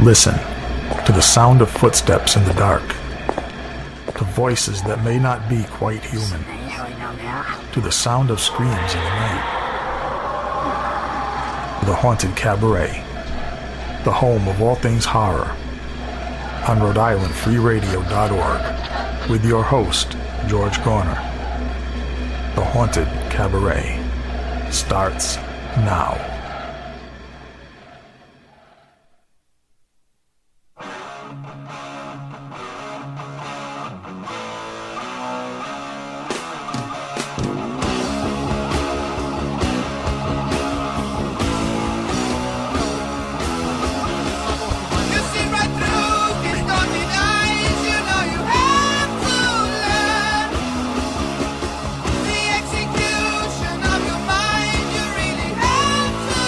Listen to the sound of footsteps in the dark, to voices that may not be quite human, to the sound of screams in the night. The Haunted Cabaret, the home of all things horror, on Rhode with your host, George Garner. The Haunted Cabaret starts now. Execution of your mind, you really have to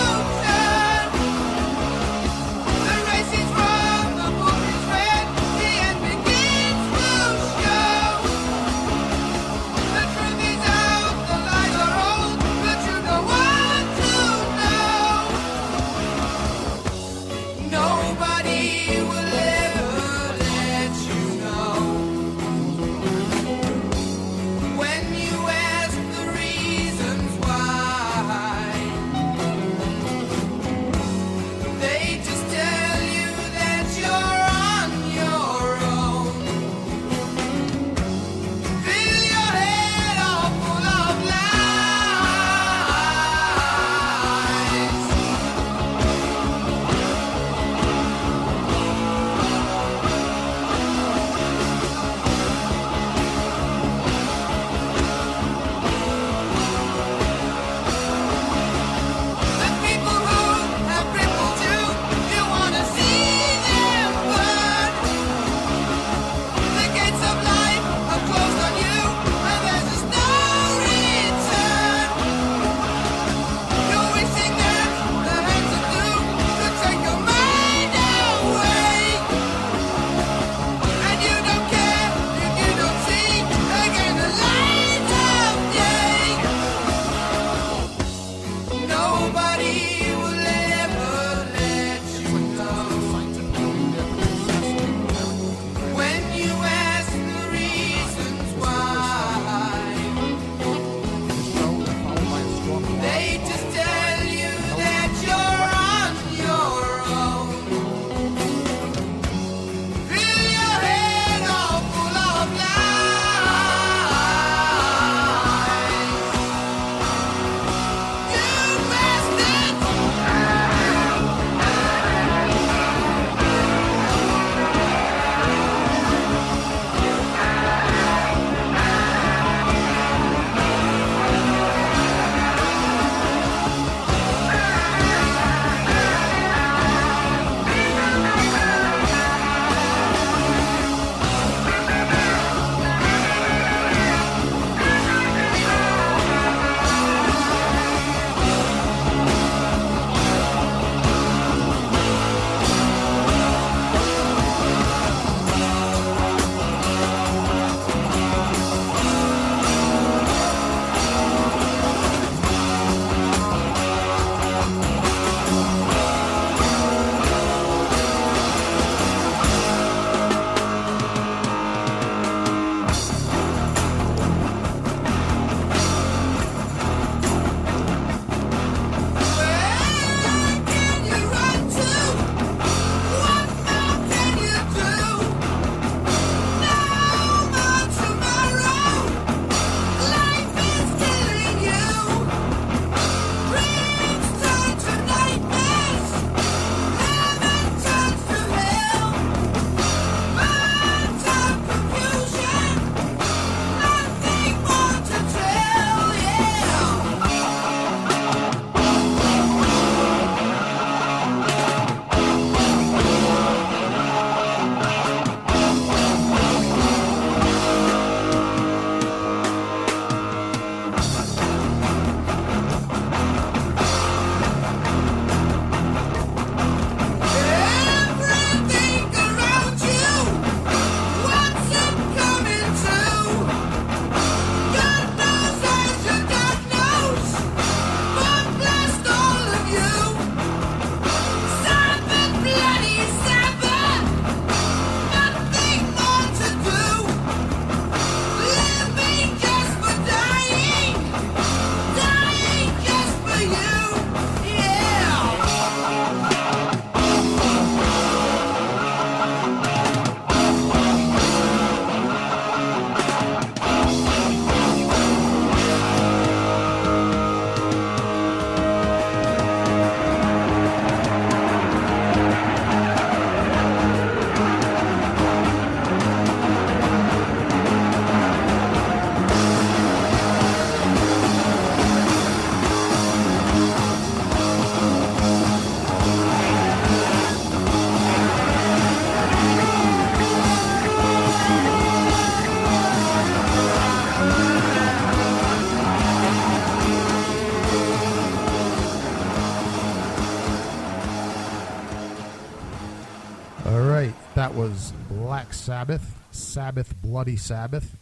That was Black Sabbath, Sabbath Bloody Sabbath,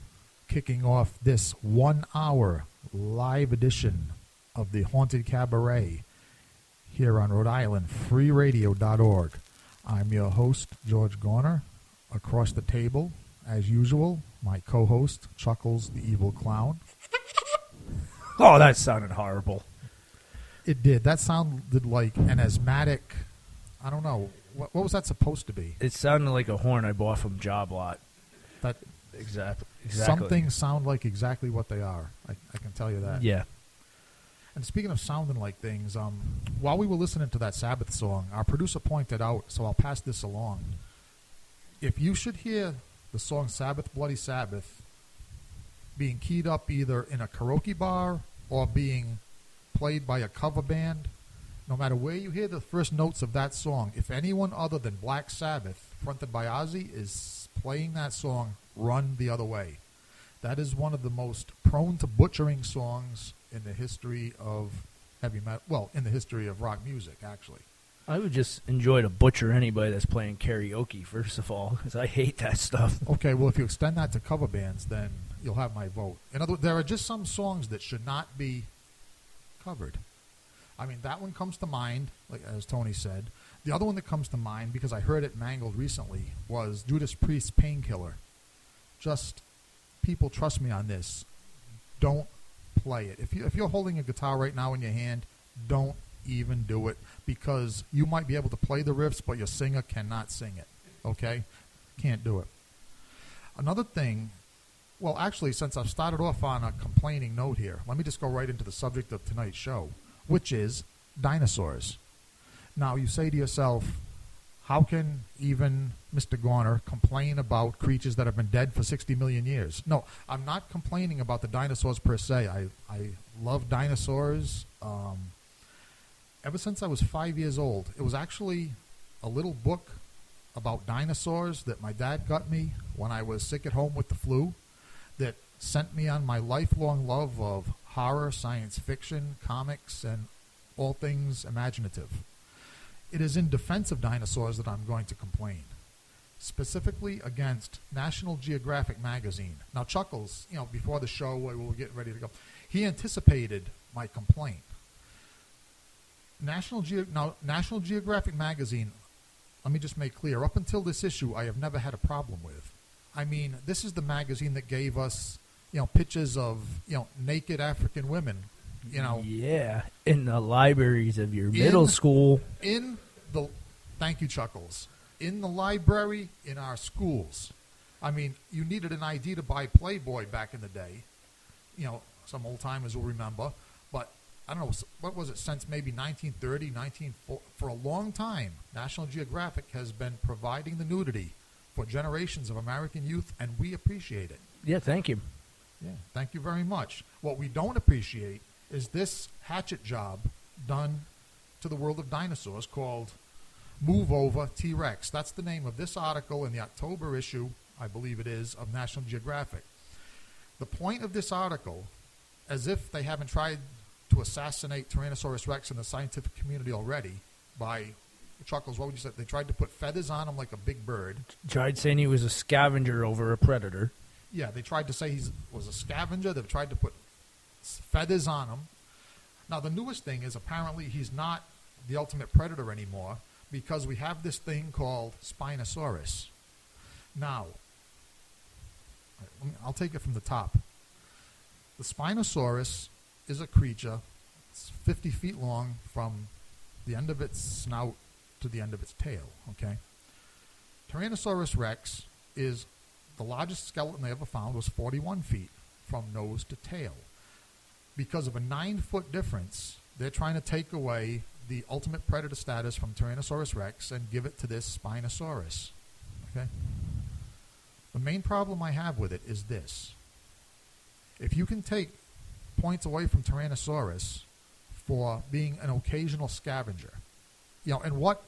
kicking off this 1 hour live edition of the Haunted Cabaret here on Rhode Island, freeradio.org. I'm your host, George Garner. Across the table, as usual, my co-host, Chuckles the Evil Clown. Oh, that sounded horrible. It did. That sounded like an asthmatic, I don't know. What was that supposed to be? It sounded like a horn I bought from Job Lot. That Exactly. Some things sound like exactly what they are. I can tell you that. Yeah. And speaking of sounding like things, while we were listening to that Sabbath song, our producer pointed out, so I'll pass this along. If you should hear the song Sabbath Bloody Sabbath being keyed up either in a karaoke bar or being played by a cover band, no matter where you hear the first notes of that song, if anyone other than Black Sabbath, fronted by Ozzy, is playing that song, run the other way. That is one of the most prone to butchering songs in the history of heavy metal. Well, in the history of rock music, actually. I would just enjoy to butcher anybody that's playing karaoke, first of all, because I hate that stuff. Okay, well, if you extend that to cover bands, then you'll have my vote. In other words, there are just some songs that should not be covered. I mean, that one comes to mind, like as Tony said. The other one that comes to mind, because I heard it mangled recently, was Judas Priest's Painkiller. Just, people, trust me on this. Don't play it. If you're holding a guitar right now in your hand, don't even do it, because you might be able to play the riffs, but your singer cannot sing it. Okay? Can't do it. Another thing, well, actually, since I've started off on a complaining note here, let me just go right into the subject of tonight's show, which is dinosaurs. Now, you say to yourself, how can even Mr. Garner complain about creatures that have been dead for 60 million years? No, I'm not complaining about the dinosaurs per se. I love dinosaurs. Ever since I was 5 years old, it was actually a little book about dinosaurs that my dad got me when I was sick at home with the flu that sent me on my lifelong love of horror, science fiction, comics, and all things imaginative. It is in defense of dinosaurs that I'm going to complain, specifically against National Geographic magazine. Now, Chuckles, before the show, we were getting ready to go, he anticipated my complaint. National Geographic magazine, let me just make clear, up until this issue, I have never had a problem with. I mean, this is the magazine that gave us, pictures of, naked African women, Yeah, in the libraries of your middle school. Thank you, Chuckles. In the library, in our schools. I mean, you needed an ID to buy Playboy back in the day. Some old timers will remember. But, I don't know, what was it, since maybe 1930, for a long time, National Geographic has been providing the nudity for generations of American youth, and we appreciate it. Yeah, thank you. Yeah, thank you very much. What we don't appreciate is this hatchet job done to the world of dinosaurs called Move Over T-Rex. That's the name of this article in the October issue, I believe it is, of National Geographic. The point of this article, as if they haven't tried to assassinate Tyrannosaurus Rex in the scientific community already by, Chuckles, what would you say? They tried to put feathers on him like a big bird. Tried saying he was a scavenger over a predator. Yeah, they tried to say he was a scavenger. They've tried to put feathers on him. Now, the newest thing is apparently he's not the ultimate predator anymore because we have this thing called Spinosaurus. Now, I'll take it from the top. The Spinosaurus is a creature. It's 50 feet long from the end of its snout to the end of its tail, okay? Tyrannosaurus Rex is the largest skeleton they ever found was 41 feet from nose to tail. Because of a 9-foot difference, they're trying to take away the ultimate predator status from Tyrannosaurus Rex and give it to this Spinosaurus. Okay? The main problem I have with it is this. If you can take points away from Tyrannosaurus for being an occasional scavenger, and what,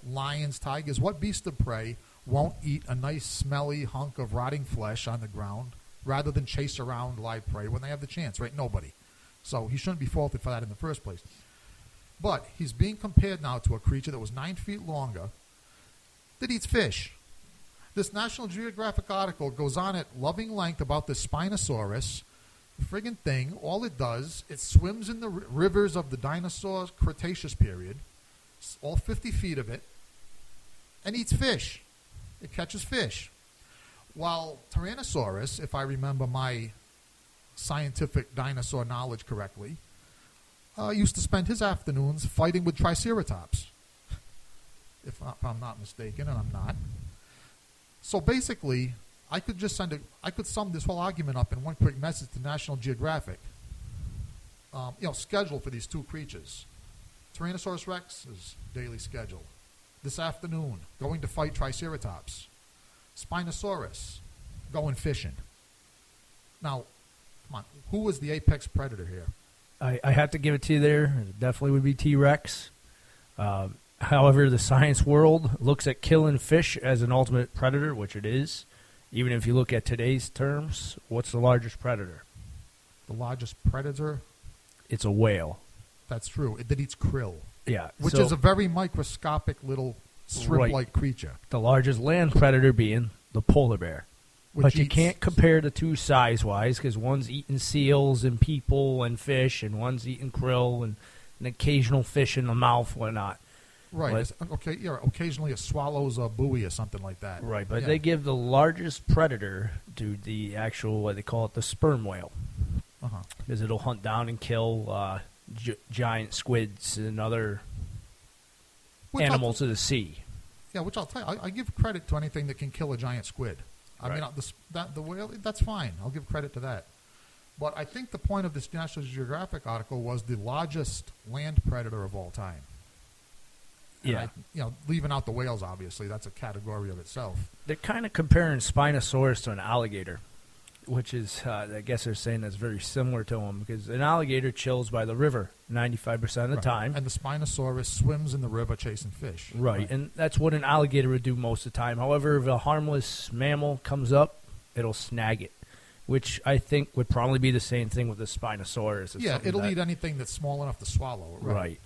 lions, tigers, what beast of prey won't eat a nice smelly hunk of rotting flesh on the ground rather than chase around live prey when they have the chance, right? Nobody. So he shouldn't be faulted for that in the first place. But he's being compared now to a creature that was 9 feet longer that eats fish. This National Geographic article goes on at loving length about the Spinosaurus friggin' thing. All it does, it swims in the rivers of the dinosaur Cretaceous period, all 50 feet of it, and eats fish. It catches fish. While Tyrannosaurus, if I remember my scientific dinosaur knowledge correctly, used to spend his afternoons fighting with Triceratops. If I'm not mistaken, and I'm not. So basically, I could just I could sum this whole argument up in one quick message to National Geographic. Schedule for these two creatures. Tyrannosaurus Rex's daily schedule. This afternoon, going to fight Triceratops. Spinosaurus, going fishing. Now, come on, who was the apex predator here? I have to give it to you there. It definitely would be T-Rex. However, the science world looks at killing fish as an ultimate predator, which it is. Even if you look at today's terms, what's the largest predator? The largest predator? It's a whale. That's true. It eats krill. Yeah. Which is a very microscopic little shrimp-like creature. The largest land predator being the polar bear. But you can't compare the two size-wise because one's eating seals and people and fish, and one's eating krill and an occasional fish in the mouth, whatnot. Right. Occasionally it swallows a buoy or something like that. Right, but they give the largest predator to the actual, what they call it, the sperm whale. Because it'll hunt down and kill giant squids and other animals of the sea. Yeah, which I'll tell you, I give credit to anything that can kill a giant squid. I mean, the whale, that's fine. I'll give credit to that. But I think the point of this National Geographic article was the largest land predator of all time. And leaving out the whales, obviously, that's a category of itself. They're kind of comparing Spinosaurus to an alligator, which is, I guess they're saying that's very similar to them, because an alligator chills by the river 95% of the time. And the Spinosaurus swims in the river chasing fish. Right, and that's what an alligator would do most of the time. However, if a harmless mammal comes up, it'll snag it, which I think would probably be the same thing with the Spinosaurus. It'll eat anything that's small enough to swallow. Right.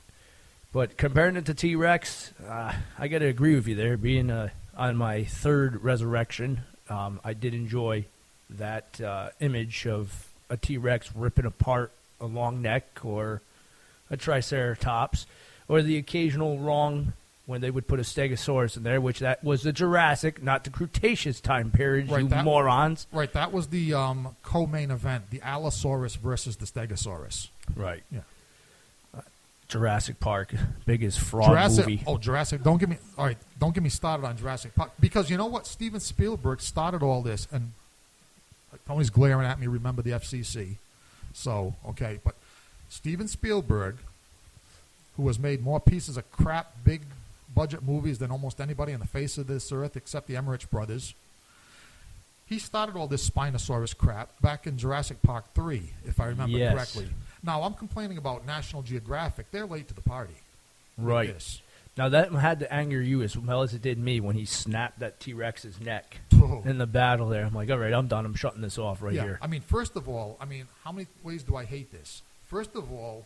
But comparing it to T-Rex, I got to agree with you there. Being on my third resurrection, I did enjoy that image of a T-Rex ripping apart a long neck or a Triceratops, or the occasional wrong when they would put a Stegosaurus in there, which that was the Jurassic, not the Cretaceous time period, morons. Right, that was the co-main event, the Allosaurus versus the Stegosaurus. Right. Yeah. Jurassic Park, biggest fraud movie. Oh, Jurassic! Don't get me started on Jurassic Park, because you know what? Steven Spielberg started all this, and Tony's glaring at me. Remember the FCC? So okay, but Steven Spielberg, who has made more pieces of crap, big budget movies than almost anybody on the face of this earth, except the Emmerich brothers. He started all this Spinosaurus crap back in Jurassic Park 3, if I remember correctly. Now, I'm complaining about National Geographic. They're late to the party. Right. Now, that had to anger you as well as it did me when he snapped that T-Rex's neck in the battle there. I'm like, all right, I'm done. I'm shutting this off here. I mean, first of all, how many ways do I hate this? First of all,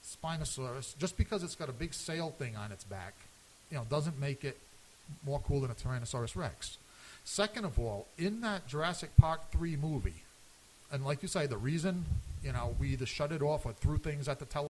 Spinosaurus, just because it's got a big sail thing on its back, doesn't make it more cool than a Tyrannosaurus Rex. Second of all, in that Jurassic Park 3 movie, and like you say, the reason, we either shut it off or threw things at the television